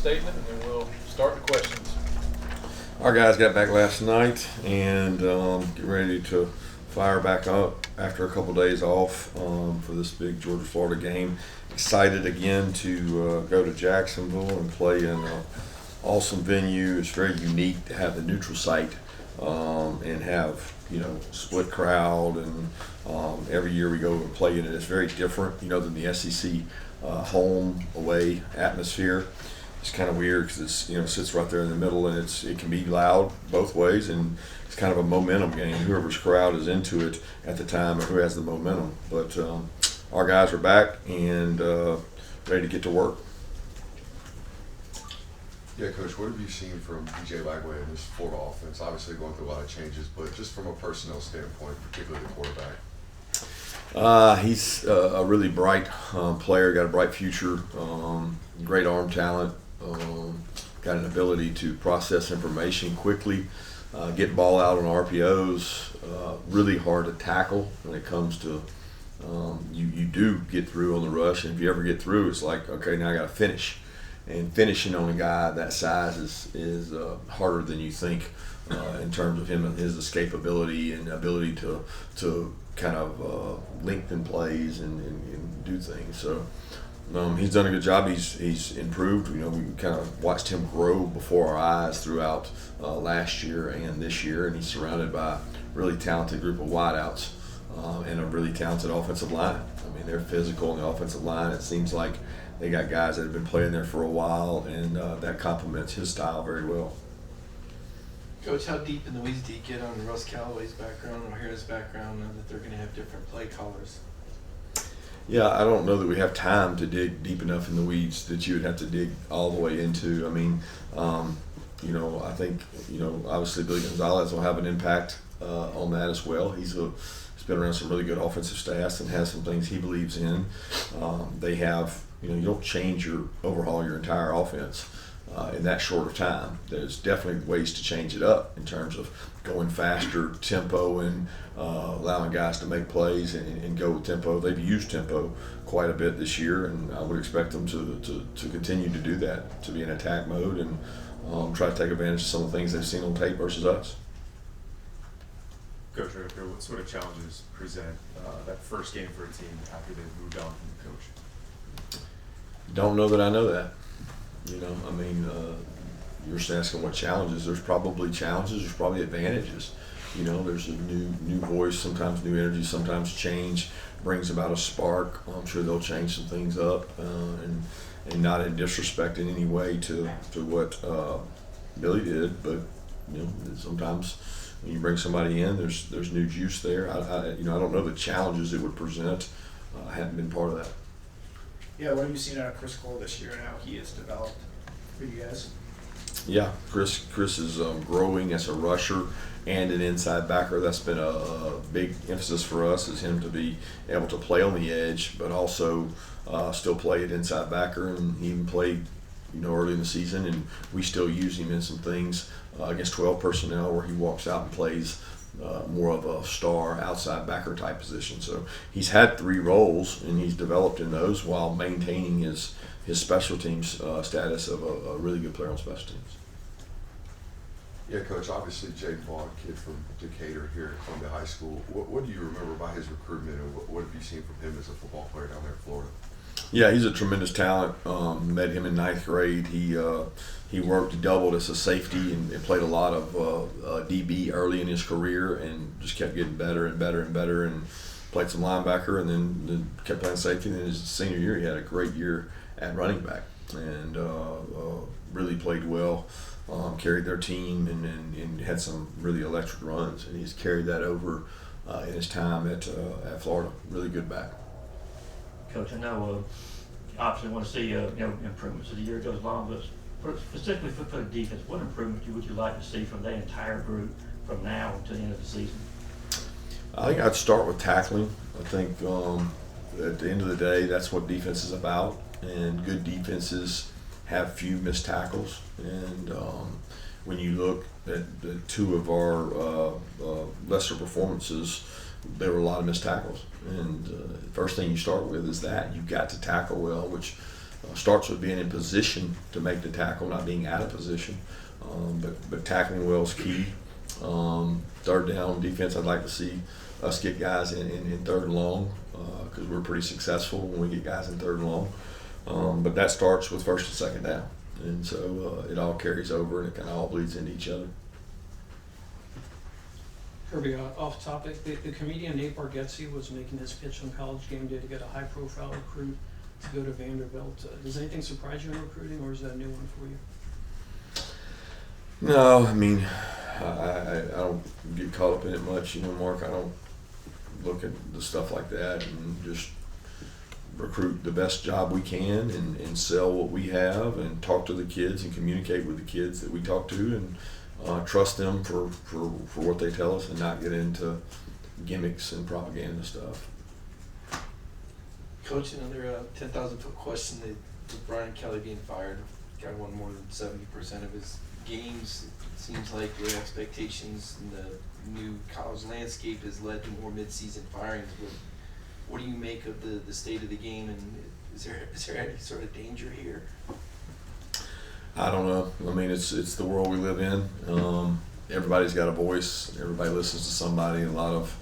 statement, and then we'll start the questions. Our guys got back last night and getting ready to fire back up after a couple days off for this big Georgia-Florida game. Excited again to go to Jacksonville and play in an awesome venue. It's very unique to have the neutral site and have, split crowd, and every year we go and play in it. It's very different, than the SEC home away atmosphere. It's kind of weird because it's sits right there in the middle, and it can be loud both ways, and it's kind of a momentum game. Whoever's crowd is into it at the time, or who has the momentum. But our guys are back and ready to get to work. Yeah, Coach, what have you seen from DJ Lagway in this Florida offense? Obviously going through a lot of changes, but just from a personnel standpoint, particularly the quarterback. He's a really bright player, got a bright future, great arm talent, got an ability to process information quickly, get ball out on RPOs, really hard to tackle when it comes to you do get through on the rush, and if you ever get through, it's like, okay, now I got to finish. And finishing on a guy that size is harder than you think in terms of him and his escapability and ability to kind of lengthen plays and do things. So he's done a good job. He's improved. We kind of watched him grow before our eyes throughout last year and this year, and he's surrounded by a really talented group of wideouts and a really talented offensive line. I mean, they're physical on the offensive line. It seems like they got guys that have been playing there for a while, and that complements his style very well. Coach, how deep in the weeds do you get on Russ Callaway's background or his background, now that they're going to have different play callers? Yeah, I don't know that we have time to dig deep enough in the weeds that you would have to dig all the way into. I mean, I think, obviously Billy Gonzalez will have an impact on that as well. He's been around some really good offensive staffs and has some things he believes in. They have, you don't overhaul your entire offense in that short of time. There's definitely ways to change it up in terms of going faster, tempo, and allowing guys to make plays and go with tempo. They've used tempo quite a bit this year, and I would expect them to continue to do that, to be in attack mode and try to take advantage of some of the things they've seen on tape versus us. Coach Ricker, what sort of challenges present that first game for a team after they've moved on from the coach? Don't know that I know that. You're just asking what challenges. There's probably challenges. There's probably advantages. There's a new voice, sometimes new energy, sometimes change brings about a spark. I'm sure they'll change some things up and not in disrespect in any way to what Billy did, but sometimes when you bring somebody in, there's new juice there. I don't know the challenges it would present. I haven't been part of that. Yeah, what have you seen out of Chris Cole this year and how he has developed for you guys? Yeah, Chris is growing as a rusher and an inside backer. That's been a big emphasis for us, is him to be able to play on the edge, but also still play at inside backer. And he even played, early in the season, and we still use him in some things against 12 personnel where he walks out and plays more of a star outside backer type position. So he's had 3 roles, and he's developed in those while maintaining his special teams status of a really good player on special teams. Yeah, Coach, obviously Jake Vaughn, kid from Decatur here at Columbia High School. What do you remember about his recruitment, and what have you seen from him as a football player down there in Florida? Yeah, he's a tremendous talent. Met him in 9th grade. He worked doubled as a safety and played a lot of DB early in his career, and just kept getting better and better and better, and played some linebacker, and then kept playing safety. And then his senior year, he had a great year at running back, and really played well. Carried their team and had some really electric runs, and he's carried that over in his time at Florida. Really good back. Coach, I know obviously want to see improvements as the year goes along, but specifically for the defense, what improvements would you like to see from that entire group from now to the end of the season? I think I'd start with tackling. I think at the end of the day, that's what defense is about, and good defenses have few missed tackles. And when you look at the 2 of our lesser performances, there were a lot of missed tackles. And the first thing you start with is that you've got to tackle well, which Starts with being in position to make the tackle, not being out of position. But tackling well is key. Third down defense, I'd like to see us get guys in third and long because we're pretty successful when we get guys in third and long. But that starts with first and second down. And so it all carries over and it kind of all bleeds into each other. Kirby, off topic, the comedian Nate Bargatze was making his pitch on College Game Day to get a high-profile recruit to go to Vanderbilt. Does anything surprise you in recruiting, or is that a new one for you? No, I mean, I don't get caught up in it much, Mark. I don't look at the stuff like that and just recruit the best job we can and sell what we have and talk to the kids and communicate with the kids that we talk to and trust them for what they tell us and not get into gimmicks and propaganda stuff. Coach, another 10,000-foot question. With Brian Kelly being fired, guy won more than 70% of his games. It seems like the expectations in the new college landscape has led to more mid-season firings. What do you make of the state of the game, and is there any sort of danger here? I don't know. I mean, it's the world we live in. Everybody's got a voice. Everybody listens to somebody. A lot of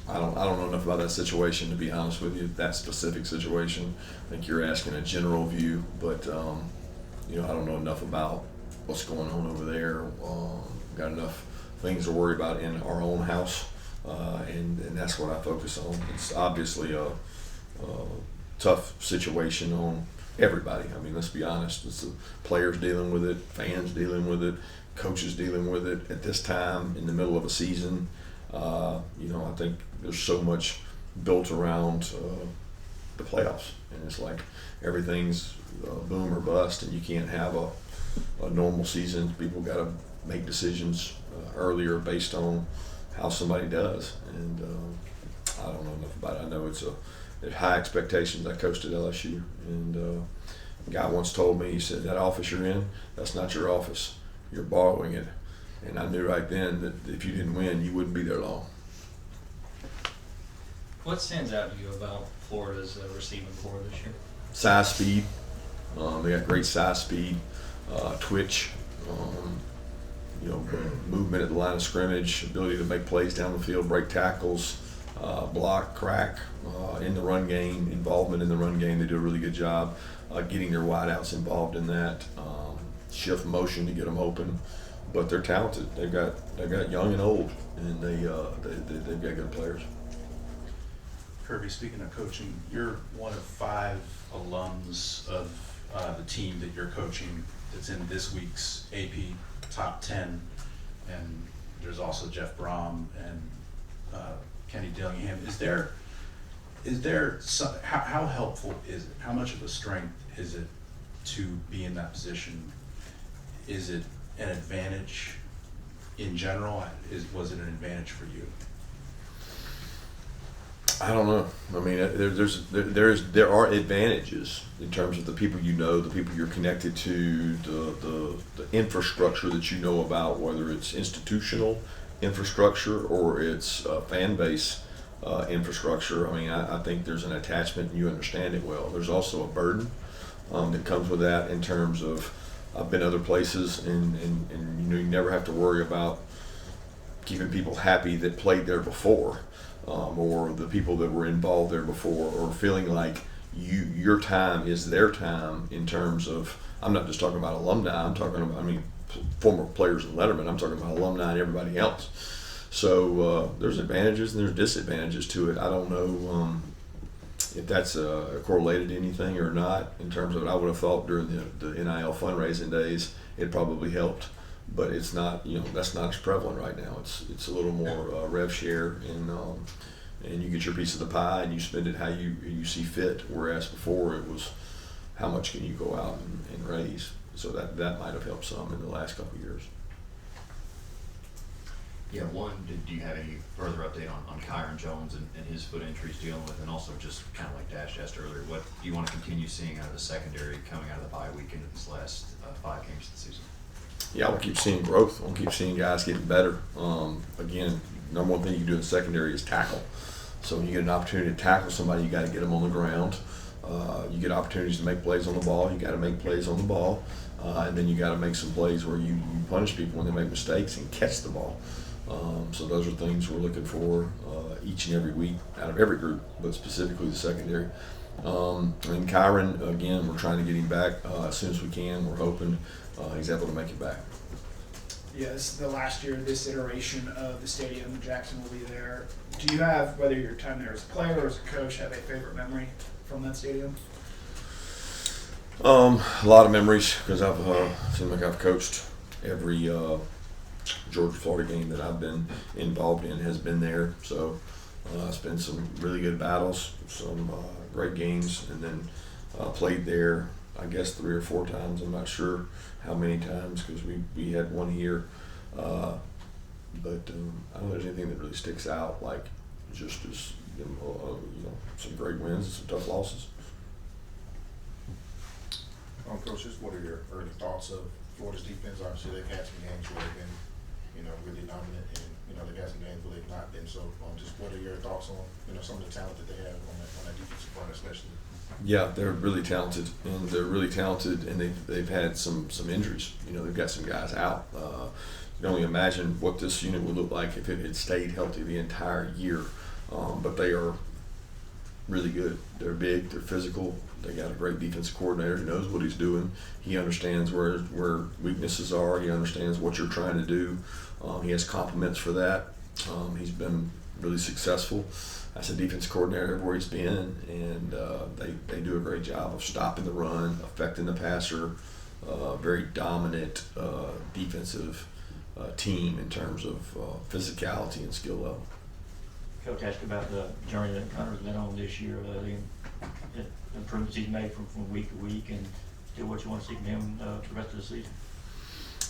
I don't know enough about that situation, to be honest with you. That specific situation. I think you're asking a general view, but I don't know enough about what's going on over there. Got enough things to worry about in our own house, and that's what I focus on. It's obviously a tough situation on everybody. I mean, let's be honest. It's the players dealing with it, fans dealing with it, coaches dealing with it at this time in the middle of a season. I think there's so much built around the playoffs, and it's like everything's boom or bust, and you can't have a normal season. People got to make decisions earlier based on how somebody does, and I don't know enough about it. I know there's high expectations. I coached at LSU, and a guy once told me, he said, that office you're in, that's not your office. You're borrowing it. And I knew right then that if you didn't win, you wouldn't be there long. What stands out to you about Florida's receiving core this year? Size, speed. They got great size, speed, twitch, movement at the line of scrimmage, ability to make plays down the field, break tackles, block, crack, in the run game, involvement in the run game. They do a really good job getting their wideouts involved in that, shift motion to get them open. But they're talented. They've got young and old, and they've got good players. Kirby, speaking of coaching, you're one of 5 alums of the team that you're coaching that's in this week's AP Top 10, and there's also Jeff Brom and Kenny Dillingham. How helpful is it? How much of a strength is it to be in that position? Is it an advantage in general? Was it an advantage for you? I don't know. I mean, there are advantages in terms of the people the people you're connected to, the infrastructure that you know about, whether it's institutional infrastructure or it's fan base infrastructure. I mean, I think there's an attachment and you understand it well. There's also a burden that comes with that in terms of I've been other places and you never have to worry about keeping people happy that played there before. Or the people that were involved there before, or feeling like your time is their time in terms of, I'm not just talking about alumni, I'm talking about, former players in Letterman, I'm talking about alumni and everybody else. So there's advantages and there's disadvantages to it. I don't know if that's correlated to anything or not in terms of it. I would have thought during the NIL fundraising days it probably helped. But it's not, that's not as prevalent right now. It's a little more rev share, and you get your piece of the pie and you spend it how you see fit. Whereas before it was, how much can you go out and raise? So that might have helped some in the last couple of years. Yeah, do you have any further update on Kyron Jones and his foot injuries dealing with, and also just kind of like Dash asked earlier, what do you want to continue seeing out of the secondary coming out of the bye week into this last 5 games of the season? Yeah, we'll keep seeing growth. We'll keep seeing guys getting better. Again, number one thing you can do in the secondary is tackle. So when you get an opportunity to tackle somebody, you got to get them on the ground. You get opportunities to make plays on the ball. You got to make plays on the ball, and then you got to make some plays where you punish people when they make mistakes and catch the ball. So those are things we're looking for each and every week out of every group, but specifically the secondary. And Kyron, again, we're trying to get him back as soon as we can. We're hoping he's able to make it back. Yeah, this is the last year of this iteration of the stadium. Jackson will be there. Do you have, whether your time there as a player or as a coach, have a favorite memory from that stadium? A lot of memories because I've seemed like I've coached every Georgia-Florida game that I've been involved in has been there. So it's been some really good battles, some great games, and then played there, I guess 3 or 4 times. I'm not sure how many times because we had one here. But I don't know if there's anything that really sticks out like just as some great wins and some tough losses. Coach, just what are your early thoughts of Florida's defense? Obviously, they've had some games where they've been, really dominant, and they've had some games where they've not been. So, just what are your thoughts on, some of the talent that they have on that defensive front, especially? Yeah, they're really talented, and they've had some injuries. They've got some guys out. You can only imagine what this unit would look like if it had stayed healthy the entire year. But they are really good. They're big. They're physical. They got a great defensive coordinator who knows what he's doing. He understands where weaknesses are. He understands what you're trying to do. He has compliments for that. He's been really successful as a defense coordinator everywhere he's been, and they do a great job of stopping the run, affecting the passer. Very dominant defensive team in terms of physicality and skill level. Coach asked about the journey that Connor's been on this year, the improvements he's made from week to week, and still what you want to see from him the rest of the season.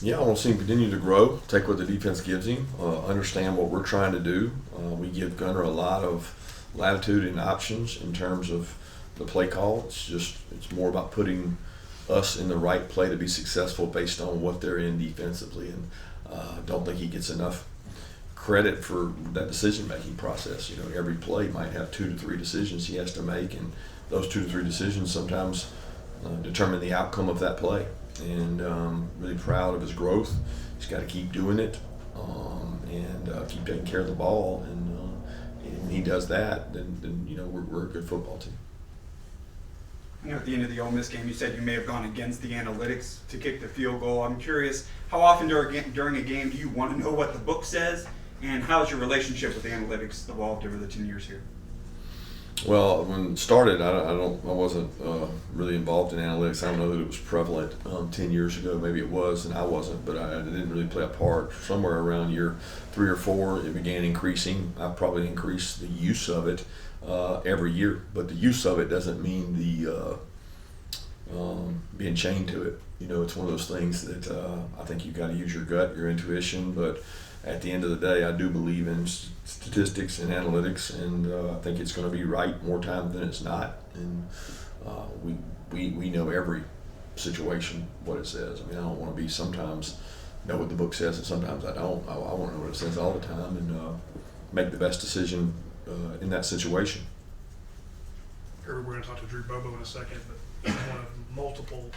Yeah, I want to see him continue to grow, take what the defense gives him, understand what we're trying to do. We give Gunner a lot of latitude and options in terms of the play call. It's more about putting us in the right play to be successful based on what they're in defensively, and I don't think he gets enough credit for that decision-making process. Every play might have 2 to 3 decisions he has to make, and those 2 to 3 decisions sometimes determine the outcome of that play. And really proud of his growth. He's got to keep doing it and keep taking care of the ball. And when he does that, then we're a good football team. At the end of the Ole Miss game, you said you may have gone against the analytics to kick the field goal. I'm curious, how often during a game do you want to know what the book says, and how's your relationship with the analytics evolved over the 10 years here? Well, when it started, I wasn't really involved in analytics. I don't know that it was prevalent 10 years ago. Maybe it was, and I wasn't, but I didn't really play a part. Somewhere around year 3 or 4, it began increasing. I probably increased the use of it every year, but the use of it doesn't mean the being chained to it. It's one of those things that I think you've got to use your gut, your intuition, but at the end of the day, I do believe in statistics and analytics, and I think it's going to be right more times than it's not. And we know every situation what it says. I don't want to be sometimes know what the book says, and sometimes I don't. I want to know what it says all the time and make the best decision in that situation. Kirby, we're going to talk to Drew Bobo in a second, but one of multiple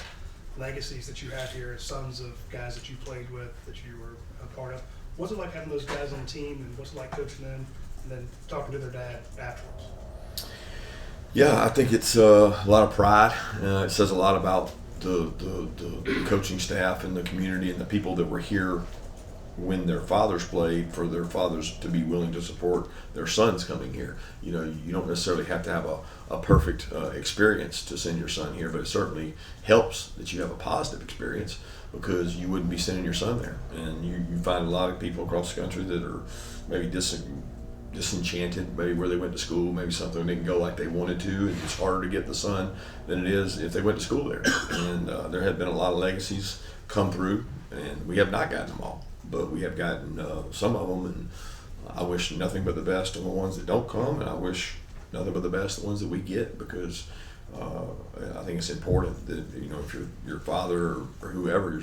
legacies that you have here as sons of guys that you played with, that you were a part of. What's it like having those guys on the team, and what's it like coaching them and then talking to their dad afterwards? Yeah, I think it's a lot of pride. It says a lot about the coaching staff and the community and the people that were here when their fathers played, for their fathers to be willing to support their sons coming here. You don't necessarily have to have a perfect experience to send your son here, but it certainly helps that you have a positive experience, because you wouldn't be sending your son there. And you find a lot of people across the country that are maybe disenchanted, maybe where they went to school, maybe something didn't go like they wanted to, and it's harder to get the son than it is if they went to school there. And there have been a lot of legacies come through, and we have not gotten them all, but we have gotten some of them, and I wish nothing but the best on the ones that don't come, and I wish nothing but the best the ones that we get, because I think it's important that if your father or whoever,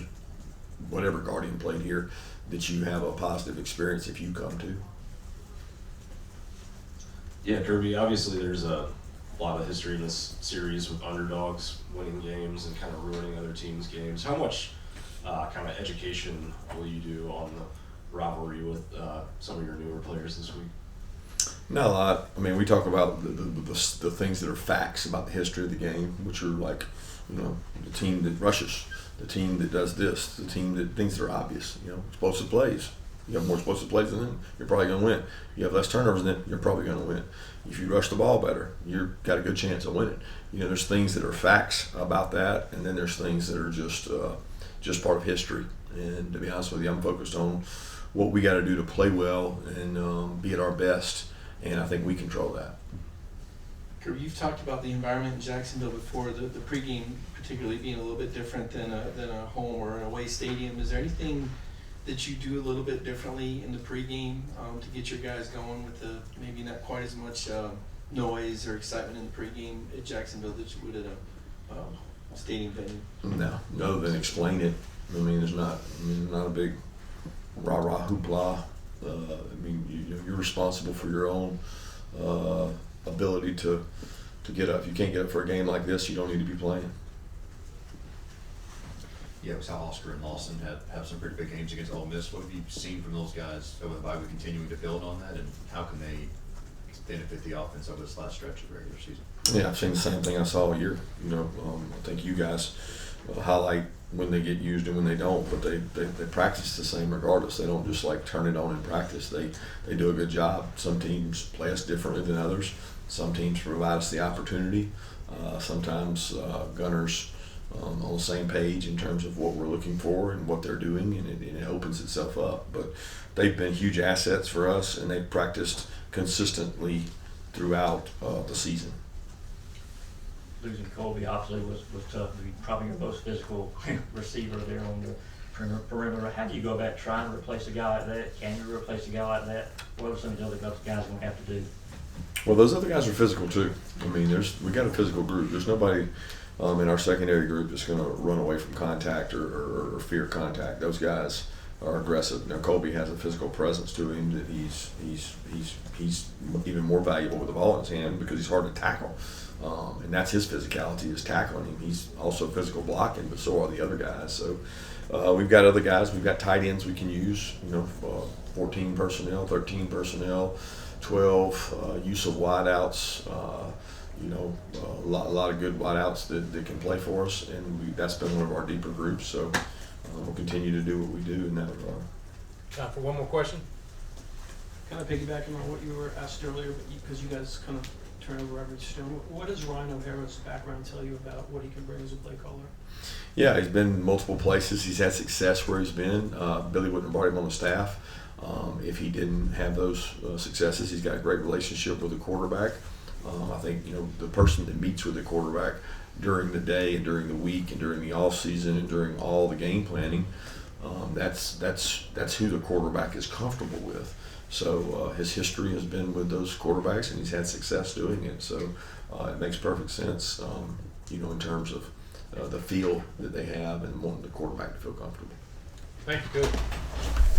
whatever guardian played here, that you have a positive experience if you come to. Yeah, Kirby, obviously there's a lot of history in this series with underdogs winning games and kind of ruining other teams' games. How much kind of education will you do on the rivalry with some of your newer players this week? Not a lot. I mean, we talk about the things that are facts about the history of the game, which are like, you know, the team that rushes, the team that does this, the team that things that are obvious. You know, explosive plays. You have more explosive plays than them, you're probably going to win. You have less turnovers than them, you're probably going to win. If you rush the ball better, you've got a good chance of winning. You know, there's things that are facts about that, and then there's things that are just part of history. And to be honest with you, I'm focused on what we got to do to play well and be at our best, and I think we control that. Kirby, you've talked about the environment in Jacksonville before, the pregame particularly being a little bit different than a home or an away stadium. Is there anything that you do a little bit differently in the pregame to get your guys going with the maybe not quite as much noise or excitement in the pregame at Jacksonville that you would at a stadium venue? No, other than explain it. I mean, there's not a big rah-rah hoopla. I mean, you're responsible for your own ability to get up. If you can't get up for a game like this, you don't need to be playing. Yeah, we saw Oscar and Lawson have some pretty big games against Ole Miss. What have you seen from those guys over the bye week, continuing to build on that, and how can they benefit the offense over this last stretch of the regular season? Yeah, I've seen the same thing I saw all year. You know, I think you guys highlight when they get used and when they don't, but they practice the same regardless. They don't just like turn it on in practice. They do a good job. Some teams play us differently than others. Some teams provide us the opportunity. Sometimes Gunner's on the same page in terms of what we're looking for and what they're doing, and it opens itself up. But they've been huge assets for us, and they've practiced consistently throughout the season. Losing Colby obviously was tough. Probably your most physical receiver there on the perimeter. How do you go about trying to replace a guy like that? Can you replace a guy like that? What are some of the other guys going to have to do? Well, those other guys are physical too. I mean, we got a physical group. There's nobody in our secondary group that's going to run away from contact or fear contact. Those guys are aggressive. Now, Colby has a physical presence to him that he's even more valuable with the ball in his hand because he's hard to tackle. And that's his physicality, is tackling him. He's also physical blocking, but so are the other guys. So we've got other guys. We've got tight ends we can use, 14 personnel, 13 personnel, 12, use of wideouts, a lot of good wideouts that can play for us. And that's been one of our deeper groups. So we'll continue to do what we do in that regard. Time for one more question. Kind of piggybacking on what you were asked earlier, because you guys kind of turn over every stone. What does Ryan O'Hara's background tell you about what he can bring as a play caller? Yeah, he's been in multiple places. He's had success where he's been. Billy wouldn't have brought him on the staff if he didn't have those successes. He's got a great relationship with the quarterback. I think the person that meets with the quarterback during the day and during the week and during the off season and during all the game planning, that's who the quarterback is comfortable with. So his history has been with those quarterbacks, and he's had success doing it. So it makes perfect sense, in terms of the feel that they have and wanting the quarterback to feel comfortable. Thank you, Coach.